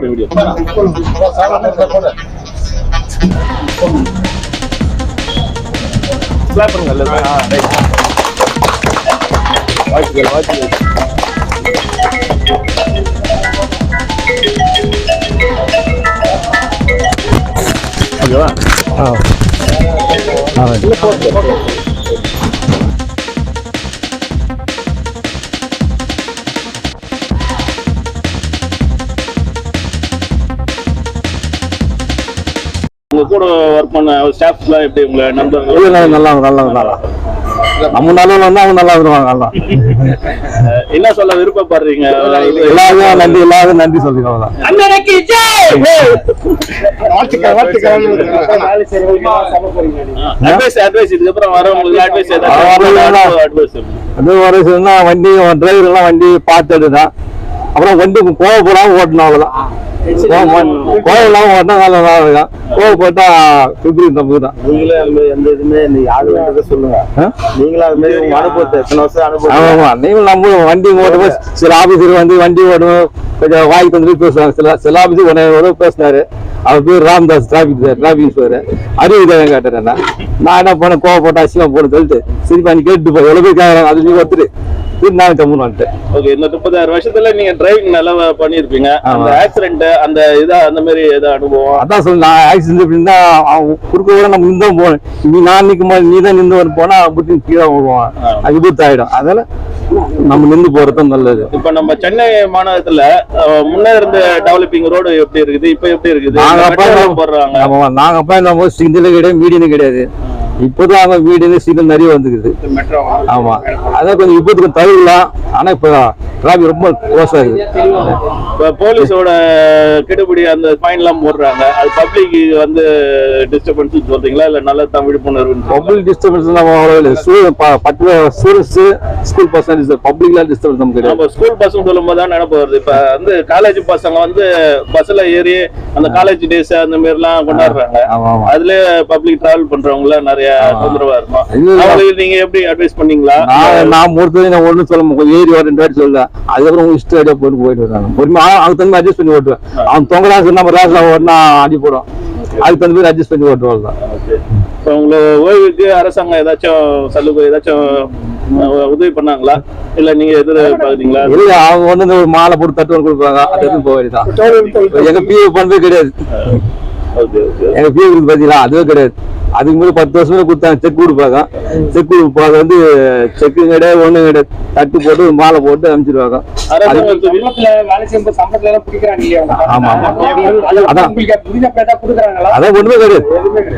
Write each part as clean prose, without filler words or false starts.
அப்புறம் video slab பண்ணுங்க. வாழ்த்துக்கள். ஓகேவா? உங்க கூட ஒர்க் பண்ண ஸ்டாஃப்ஸ்லாம் எப்படி உங்க நண்பர்கள்? நல்லா நம்ம நல்லா வந்தா அவங்க நல்லா வருவாங்க. என்ன சொல்ல விருப்பப்படுறீங்க? எல்லாரும் நன்றி சொல்லிடுவாங்க. இதுக்கப்புறம் வரவங்களுக்கு அட்வைஸ் வண்டி டிரைவர் எல்லாம் வண்டி பார்த்துட்டு தான் அப்புறம் வண்டி கோவப்படாம ஓட்டணும். அவ்வளவுதான். கோவம் ஓட்டினா நல்லா இருக்கும். கோவப்பட்டா சுற்றி தப்பு தான். நீங்களே எந்த இதுவுமே யாரு சொல்லுங்க. நீங்களும் அது மாதிரி உங்க அனுபவத்தை எத்தனை வருஷம் அனுபவம்? ஆமா, நீங்களும் நம்ம வண்டி ஓட்டும்போது சில ஆபீஸர் வந்து வண்டி ஓட்டணும் கொஞ்சம் வாய்க்கு வந்து பேசுவாங்க. சில ஆபீஸர் உடனே பேசினாரு. அவர் பேர் ராம்தாஸ், டிராபிக் இன்ஸ்பெக்டர். அறிவுதான் கேட்டேன். நான் என்ன பண்ண கோவப்பட்ட அசிமா போன சொல்லிட்டு சரி பண்ணி கேட்டு போய் எவ்வளவு பேர் கேட்கறாங்க அது நீ ஒருத்தர் நான் கம்முன்னு வந்துட்டேன். ஓகே, இந்த 36 வருஷத்துல நீங்க டிரைவிங் நல்லா பண்ணிருப்பீங்க. அந்த ஆக்சிடென்ட் அந்த இதா அந்த மாதிரி ஏதாவது அனுபவம்? அதான் சொல்லு, நான் ஆக்சிடென்ட் எப்படின்னா குறுக்க கூட நம்ம நின்று போனேன். நான் நிற்கும் போது நீ தான் நின்று போனா அப்படி கீழே போடுவான். அது விபத்து ஆயிடும். அதனால நம்ம நின்று போறதும் நல்லது. இப்ப நம்ம சென்னை மாநகரத்துல முன்னே இருந்த டெவலப்பிங் ரோடு எப்படி இருக்குது, இப்ப எப்படி இருக்குது? போடுறாங்க. ஆமா, நாங்க அப்பா இந்த சிங்கிள் கிடையாது, மீடியம் கிடையாது. இப்போதான் அவங்க வீடு சீக்கிரம் நிறைய வந்துக்குது. ஆமா, அதான் கொஞ்சம் இப்போதுக்கு தவிரலாம். ஆனா இப்ப டிராபிக் ரொம்ப க்ளோஸ் ஆகுது. இப்ப போலீஸோட கெடுபிடி அந்த ஃபைன் எல்லாம் போடுறாங்க. அது பப்ளிக் வந்து டிஸ்டர்பன்ஸ் சொல்றீங்களா இல்ல நல்ல விழிப்புணர்வு? பப்ளிக் டிஸ்டர்பன்ஸ் ஸ்கூல் பசங்க பப்ளிக்ல டிஸ்டர்பன்ஸ் நமக்கு கிடையாது. ஸ்கூல் பசங்க சொல்லும் போது தான் நினைப்பு வருது. இப்ப வந்து காலேஜ் பசங்க வந்து பஸ்ல ஏறி அந்த காலேஜ் டேஸ் அந்த மாதிரி எல்லாம் கொண்டாடுறாங்க. அதுல பப்ளிக் டிராவல் பண்றவங்க நிறைய தொந்தரவா இருக்கும். நீங்க எப்படி அட்வைஸ் பண்ணீங்களா? நான் முடிச்சது ஒண்ணு சொல்ல ஏறி வர 2 வாட்டி சொல்ல. அதுக்கப்புறம் உங்க இஷ்டம் போயிட்டு இருக்காங்க. பொறுமையா அவங்க தகுந்த மாதிரி அட்ஜஸ்ட் பண்ணி ஓட்டுவேன். அவன் தொங்கலாம் நம்ம ராஜா ஓட்டினா அடி போடும். அதுக்கு தகுந்த மாதிரி அட்ஜஸ்ட் பண்ணி ஓட்டுவாள் தான். இப்போ உங்களை ஓய்வுக்கு அரசாங்கம் ஏதாச்சும் சலுகை ஏதாச்சும் உதவி பண்ணாங்களா இல்ல நீங்க எதிர்பார்க்குறீங்களா? இல்ல, அவங்க வந்து ஒரு மாலை போட்டு தட்டுவல் கொடுப்பாங்க. அது எதுவும் போக வேண்டியதான். எங்க பிஏ பண்ணவே கிடையாது. எங்க பிஏ பாத்தீங்களா அதுவே கிடையாது. அதுக்கு முன்னாடி 10 வருஷம் கொடுத்தாங்க. செக் கொடுப்பாங்க. செக் கொடுப்பாங்க வந்து செக்கு கிடையாது, ஒண்ணும் கிடையாது. தட்டு போட்டு மாலை போட்டு அனுப்பிச்சிருவாங்க. அதான் ஒண்ணுமே கிடையாது.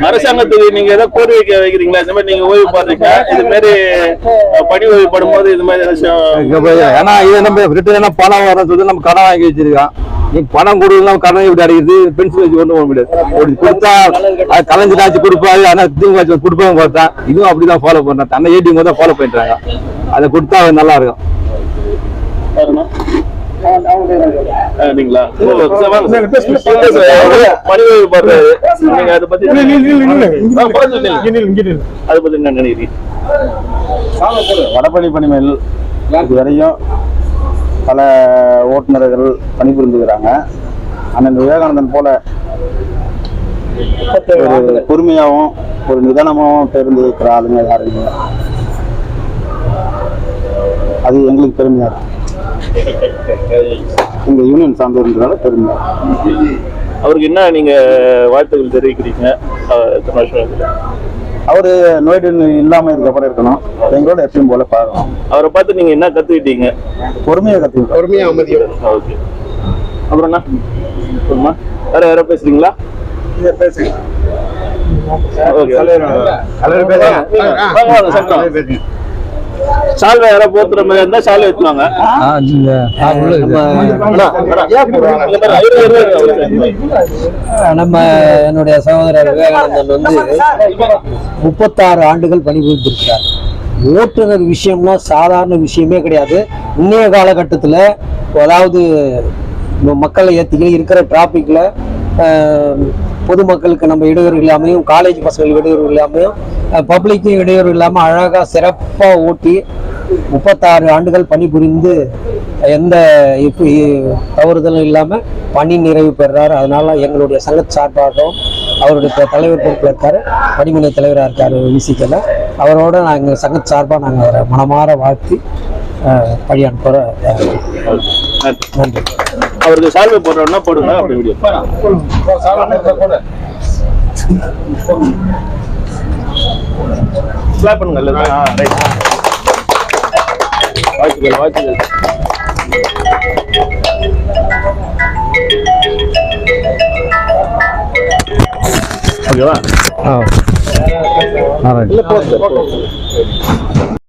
அரசாங்கத்துக்கு நீங்க ஏதாவது கோரிக்கை வைக்கிறீங்களா? இந்த மாதிரி நீங்க ஓய்வு பாடுறீங்க, இது மாதிரி பணி ஓய்வு படும்போது இது மாதிரி ஏன்னா இது நம்ம ரிட்டர்ன் பணம் வர சொல்லி நம்ம கடன் வாங்கி வச்சிருக்கோம். நீ பணம் கொடுக்கலாம், கடன் எப்படி அடைக்குது? பென்சில் வச்சு கொண்டு போக முடியாது. கொடுத்தா அது கலைஞ்சிட்டாச்சு கொடுப்பாரு. ஆனா தீங்காச்சு கொடுப்பாங்க பார்த்தா இதுவும் அப்படிதான் ஃபாலோ பண்றாங்க. தன்னை ஏடிஎம் தான் ஃபாலோ பண்றாங்க. அதை கொடுத்தா நல்லா இருக்கும். வடபழனி பணிமேல் இதுவரையும் பல ஓட்டுநர்கள் பணிபுரிந்துக்கிறாங்க. அண்ணன் விவேகானந்தன் போல ஒரு பொறுமையாகவும் ஒரு நிதானமாகவும் பேருந்து இருக்கிற ஆளுங்க யாருங்க, அது எங்களுக்கு பெருமையா இருக்கு. எங்க யூனியன் சார்ந்ததுனால பெருமையா. அவருக்கு என்ன நீங்க வாழ்த்துக்கள் தெரிவிக்கிறீங்க? அவரு நோய்டு இல்லாம இதுக்கப்புறம் இருக்கணும். எங்களோட எப்பயும் போல பாருங்க. அவரை பார்த்து நீங்க என்ன கத்துக்கிட்டீங்க? பொறுமையா கத்துக்கிட்டோம். பொறுமையா அமைதியும். ஓகே, அப்புறம் என்ன வேற யாரோ பேசுறீங்களா? பேசுங்க. சால்வை யாரோ போத்துற மாதிரி இருந்தா சால்வை எடுத்துவாங்க. நம்ம என்னுடைய சகோதரர் விவேகானந்தன் வந்து 36 ஆண்டுகள் பணிபுரிந்திருக்கிறார். ஓட்டுநர் விஷயம்னா சாதாரண விஷயமே கிடையாது. இன்னைய காலகட்டத்தில் அதாவது மக்களை ஏற்றிக்கணும் இருக்கிற டிராஃபிக்ல பொதுமக்களுக்கு நம்ம இடையூறு இல்லாமையும், காலேஜ் பசங்களுக்கு இடையூறு இல்லாமையும், பப்ளிக்கும் இடையூறு இல்லாமல் அழகாக சிறப்பாக ஓட்டி 36 ஆண்டுகள் பணிபுரிந்து எந்த தவறுதலும் இல்லாமல் பணி நிறைவு பெறுறாரு. அதனால எங்களுடைய சங்க சார்பாகவும் அவருடைய தலைவர் பொறுப்பில் இருக்காரு, பணிமனை தலைவராக இருக்காரு விசிக்கல. அவரோட நாங்கள் சங்க சார்பாக நாங்கள் அவரை மனமாற வாழ்த்தி பணி அனுப்புகிற. நன்றி. அவருக்கு சால்வை போடுறோம்னா போடுங்க. அப்படி வீடியோ கிளாப் பண்ணுங்க. வாழ்த்துக்கள் வாழ்த்துக்கள். ஓகேவா? ஆ. இல்ல போதும்.